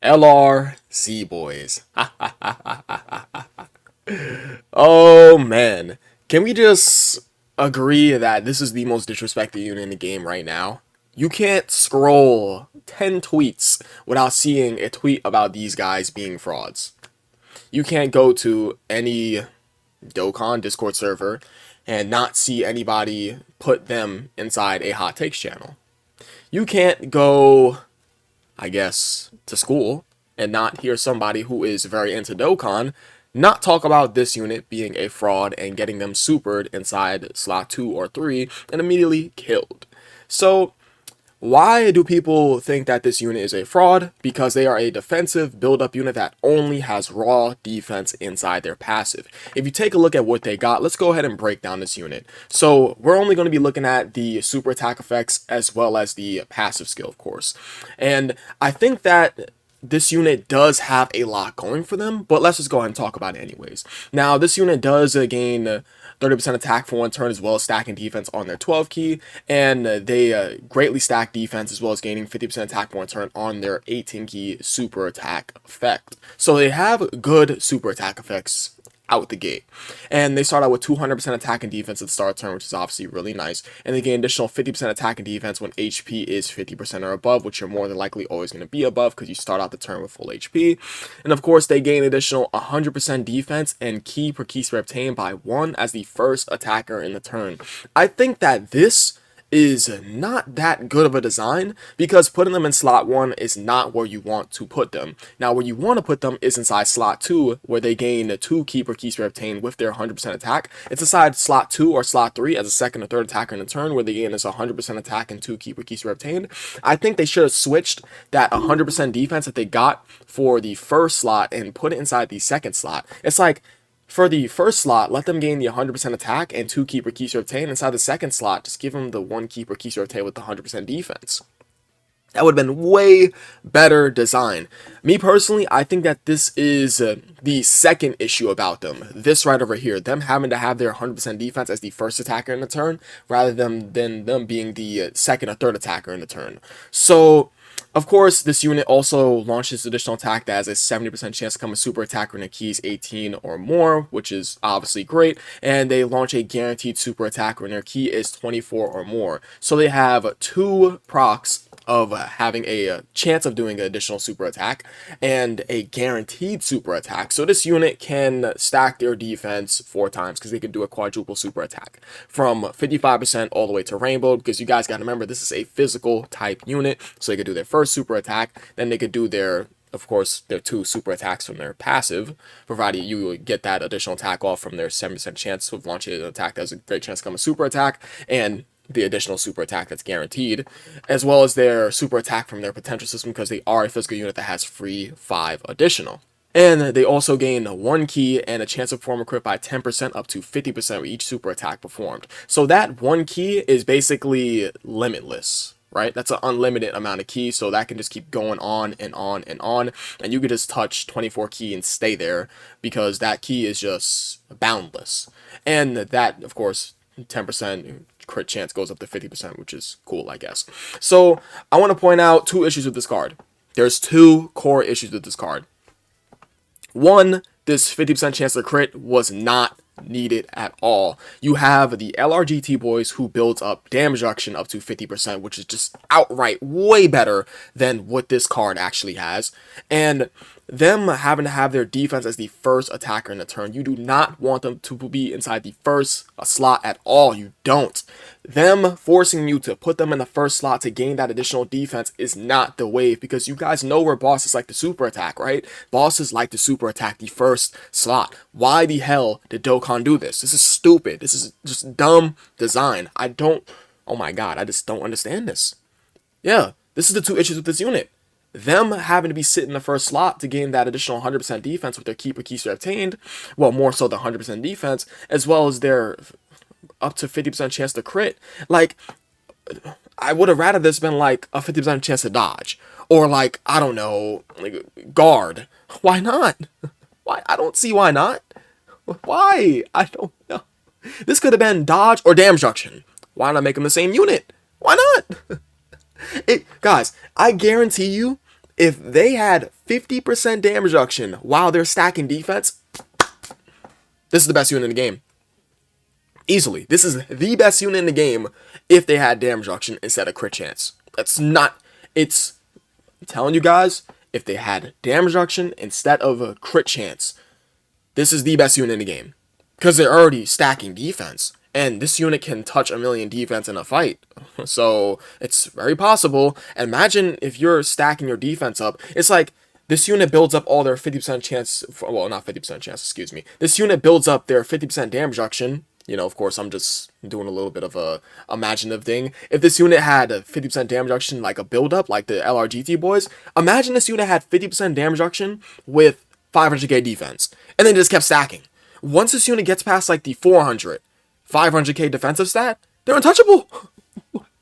LRZ boys. Oh man. Can we just agree that this is the most disrespected unit in the game right now? You can't scroll 10 tweets without seeing a tweet about these guys being frauds. You can't go to any Dokkan Discord server and not see anybody put them inside a hot takes channel. You can't go, I guess, to school and not hear somebody who is very into Dokkan not talk about this unit being a fraud and getting them supered inside slot 2 or 3 and immediately killed. So why do people think that this unit is a fraud? Because they are a defensive build-up unit that only has raw defense inside their passive. If you take a look at what they got, let's go ahead and break down this unit. So we're only going to be looking at the super attack effects as well as the passive skill, of course. And I think that this unit does have a lot going for them, but let's just go ahead and talk about it anyways. Now, this unit does gain 30% attack for one turn as well as stacking defense on their 12 key, and they greatly stack defense as well as gaining 50% attack for one turn on their 18 key super attack effect. So they have good super attack effects out the gate. And they start out with 200% attack and defense at the start of the turn, which is obviously really nice. And they gain additional 50% attack and defense when HP is 50% or above, which you're more than likely always going to be above because you start out the turn with full HP. And of course, they gain additional 100% defense and key per key spread obtained by 1 as the first attacker in the turn. I think that this is not that good of a design because putting them in slot 1 is not where you want to put them. Now, where you want to put them is inside slot 2, where they gain 2 key per key spread obtained with their 100% attack. It's inside slot 2 or slot 3 as a second or third attacker in the turn, where they gain this 100% attack and 2 key per key spread obtained. I think they should have switched that 100% defense that they got for the first slot and put it inside the second slot. It's like, for the first slot, let them gain the 100% attack and 2 key per key spread obtained. Inside the second slot, just give them the 1 key per key spread obtained with the 100% defense. That would have been way better design. Me personally, I think that this is the second issue about them. This right over here, them having to have their 100% defense as the first attacker in the turn, rather than them being the second or third attacker in the turn. So, of course, this unit also launches additional attack that has a 70% chance to become a super attacker in a keys 18 or more, which is obviously great. And they launch a guaranteed super attacker when their key is 24 or more. So they have 2 procs of having a chance of doing an additional super attack and a guaranteed super attack. So this unit can stack their defense 4 times because they can do a quadruple super attack from 55% all the way to rainbow, because you guys got to remember this is a physical type unit. So they could do their first super attack, then they could do their, of course, their 2 super attacks from their passive, provided you get that additional attack off from their 70% chance of launching an attack that has a great chance to become a super attack, and the additional super attack that's guaranteed, as well as their super attack from their potential system, because they are a physical unit that has free 5 additional. And they also gain 1 key and a chance to perform a crit by 10% up to 50% with each super attack performed. So that 1 key is basically limitless, right? That's an unlimited amount of keys, so that can just keep going on and on and on, and you could just touch 24 key and stay there because that key is just boundless. And that, of course, 10% crit chance goes up to 50%, which is cool, I guess. So I want to point out 2 issues with this card. There's 2 core issues with this card. 1, this 50% chance to crit was not needed at all. You have the LRGT boys who builds up damage reduction up to 50%, which is just outright way better than what this card actually has. And them having to have their defense as the first attacker in the turn, you do not want them to be inside the first slot at all. You don't. Them forcing you to put them in the first slot to gain that additional defense is not the wave, because you guys know where bosses like to super attack, right? Bosses like to super attack the first slot. Why the hell did Dokkan do this? This is stupid. This is just dumb design. Oh my god, I just don't understand this. Yeah, this is the 2 issues with this unit. Them having to be sit in the first slot to gain that additional 100% defense with their keeper keys obtained, well, more so the 100% defense, as well as their up to 50% chance to crit. Like, I would have rather this been like a 50% chance to dodge, or like, I don't know, like guard. Why not? Why? I don't see why not. Why? I don't know. This could have been dodge or damage reduction. Why not make them the same unit? Why not? Guys, I guarantee you, if they had 50% damage reduction while they're stacking defense. This is the best unit in the game. Easily. This is the best unit in the game if they had damage reduction instead of crit chance. That's not... It's... I'm telling you guys, if they had damage reduction instead of a crit chance, this is the best unit in the game. Because they're already stacking defense. And this unit can touch a million defense in a fight. So, it's very possible. Imagine if you're stacking your defense up. It's like, this unit builds up all their 50% chance... Well, not 50% chance, excuse me. This unit builds up their 50% damage reduction. You know, of course, I'm just doing a little bit of a imaginative thing. If this unit had a 50% damage reduction, like a build-up, like the LRGT boys, imagine this unit had 50% damage reduction with 500k defense. And then just kept stacking. Once this unit gets past, like, the 400, 500k defensive stat, they're untouchable.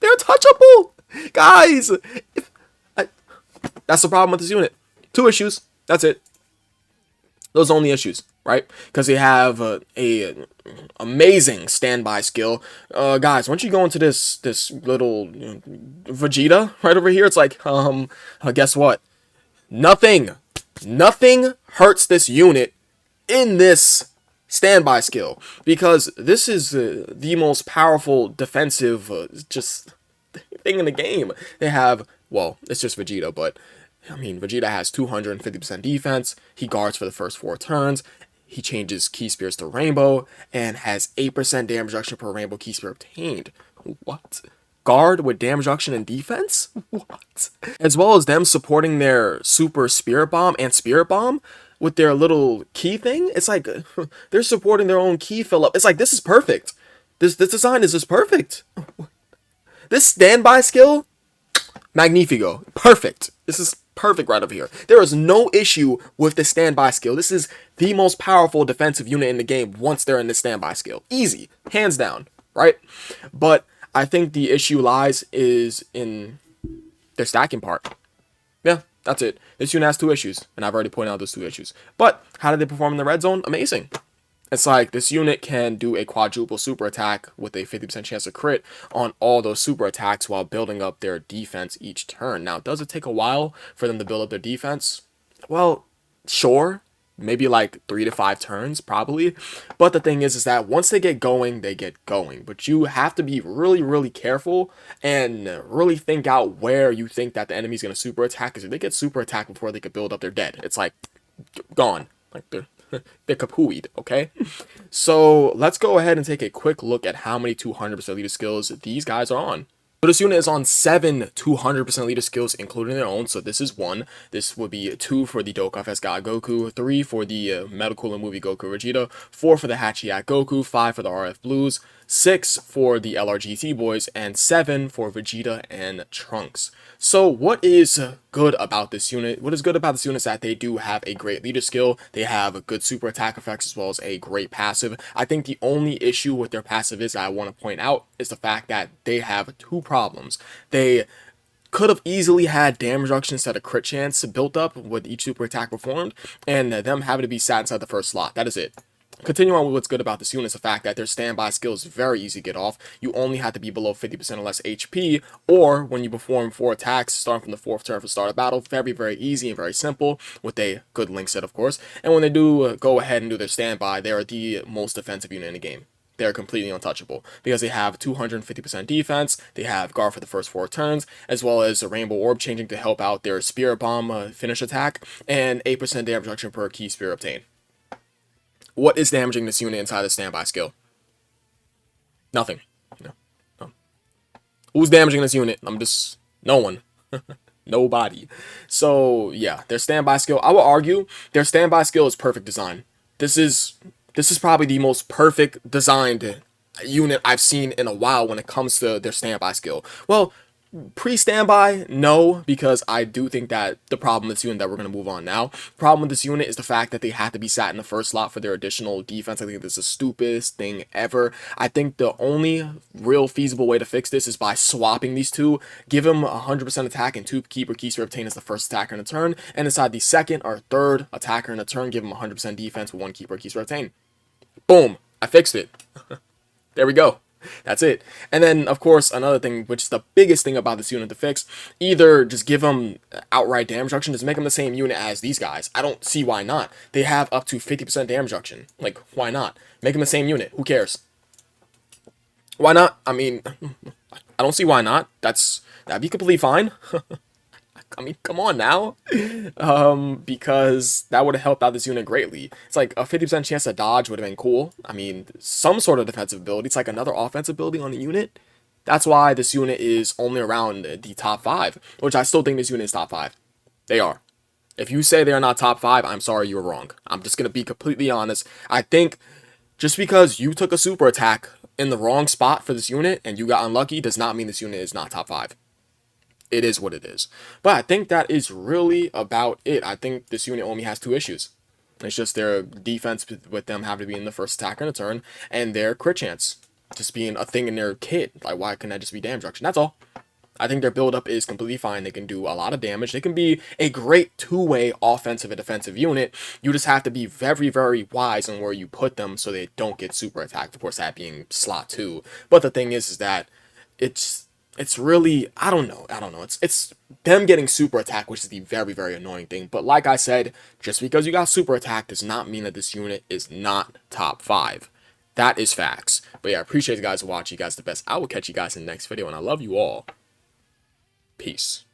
They're untouchable. Guys, that's the problem with this unit. 2 issues. That's it. Those are only issues, right? Because they have a amazing standby skill. Guys, once you go into this little Vegeta right over here, it's like, guess what? Nothing hurts this unit in this standby skill, because this is the most powerful defensive just thing in the game. They have, well, it's just Vegeta, but I mean, Vegeta has 250% defense, he guards for the first 4 turns, he changes Key Spears to Rainbow, and has 8% damage reduction per Rainbow Key Spear obtained. What? Guard with damage reduction and defense? What? As well as them supporting their Super Spirit Bomb and Spirit Bomb with their little key thing. It's like, they're supporting their own key fill up. It's like, this is perfect. This design is just perfect. This standby skill, magnifico. Perfect. This is perfect right over here. There is no issue with the standby skill. This is the most powerful defensive unit in the game once they're in the standby skill. Easy. Hands down. Right? But I think the issue lies is in their stacking part. Yeah, that's it. This unit has 2 issues, and I've already pointed out those 2 issues. But how did they perform in the red zone? Amazing. It's like this unit can do a quadruple super attack with a 50% chance of crit on all those super attacks while building up their defense each turn. Now, does it take a while for them to build up their defense? Well, sure. Maybe like 3 to 5 turns, probably. But the thing is that once they get going, they get going. But you have to be really, really careful and really think out where you think that the enemy's going to super attack. Because if they get super attack before they could build up, they're dead. It's like, gone. Like, they're kapooied, okay? So, let's go ahead and take a quick look at how many 200% leader skills these guys are on. So this unit is on 7 200% leader skills, including their own. So this is 1. This would be 2 for the Dokkan FS God Goku, 3 for the Metal Cooler Movie Goku Vegeta, 4 for the Hachiyak Goku, 5 for the RF Blues, 6 for the LRGT boys, and 7 for Vegeta and Trunks. So what is good about this unit? What is good about this unit is that they do have a great leader skill. They have a good super attack effects as well as a great passive. I think the only issue with their passive is that I want to point out is the fact that they have 2 problems. They could have easily had damage reduction instead of crit chance built up with each super attack performed, and them having to be sat inside the first slot. That is it. Continue on with what's good about this unit is the fact that their standby skill is very easy to get off. You only have to be below 50% or less HP, or when you perform 4 attacks starting from the 4th turn for start of battle. Very, very easy and very simple with a good link set, of course. And when they do go ahead and do their standby, they are the most defensive unit in the game. They're completely untouchable because they have 250% defense, they have guard for the first 4 turns, as well as a Rainbow Orb changing to help out their Spirit Bomb finish attack, and 8% damage reduction per Key Spear obtained. What is damaging this unit inside the standby skill? Nothing. No. Who's damaging this unit? No one. Nobody. So, yeah, their standby skill, I will argue, their standby skill is perfect design. This is probably the most perfect designed unit I've seen in a while when it comes to their standby skill. Well, pre-standby, no, because I do think that the problem with this unit that we're going to move on now, problem with this unit is the fact that they have to be sat in the first slot for their additional defense. I think this is the stupidest thing ever. I think the only real feasible way to fix this is by swapping these 2. Give him 100% attack and 2 keeper Key Spear obtained as the first attacker in a turn, and inside the 2nd or 3rd attacker in a turn, give him 100% defense with 1 keeper Key Spear obtained. Boom! I fixed it. There we go. That's it. And then, of course, another thing, which is the biggest thing about this unit to fix, either just give them outright damage reduction, just make them the same unit as these guys. I don't see why not. They have up to 50% damage reduction. Like, why not? Make them the same unit. Who cares? Why not? I mean, I don't see why not. That'd be completely fine. I mean, come on now. Because that would have helped out this unit greatly. It's like a 50% chance to dodge would have been cool. I mean, some sort of defensive ability. It's like another offensive ability on the unit. That's why this unit is only around the top 5, which I still think this unit is top 5. They are. If you say they are not top 5, I'm sorry, you were wrong. I'm just going to be completely honest. I think just because you took a super attack in the wrong spot for this unit and you got unlucky does not mean this unit is not top 5. It is what it is. But I think that is really about it. I think this unit only has 2 issues. It's just their defense with them having to be in the first attack on a turn, and their crit chance just being a thing in their kit. Like, why can that just be damage reduction? That's all. I think their build-up is completely fine. They can do a lot of damage. They can be a great two-way offensive and defensive unit. You just have to be very, very wise on where you put them so they don't get super attacked. Of course, that being slot 2. But the thing is that it's really, I don't know. It's them getting super attack, which is the very, very annoying thing. But like I said, just because you got super attack does not mean that this unit is not top 5. That is facts. But yeah, I appreciate you guys watching. You guys are the best. I will catch you guys in the next video, and I love you all. Peace.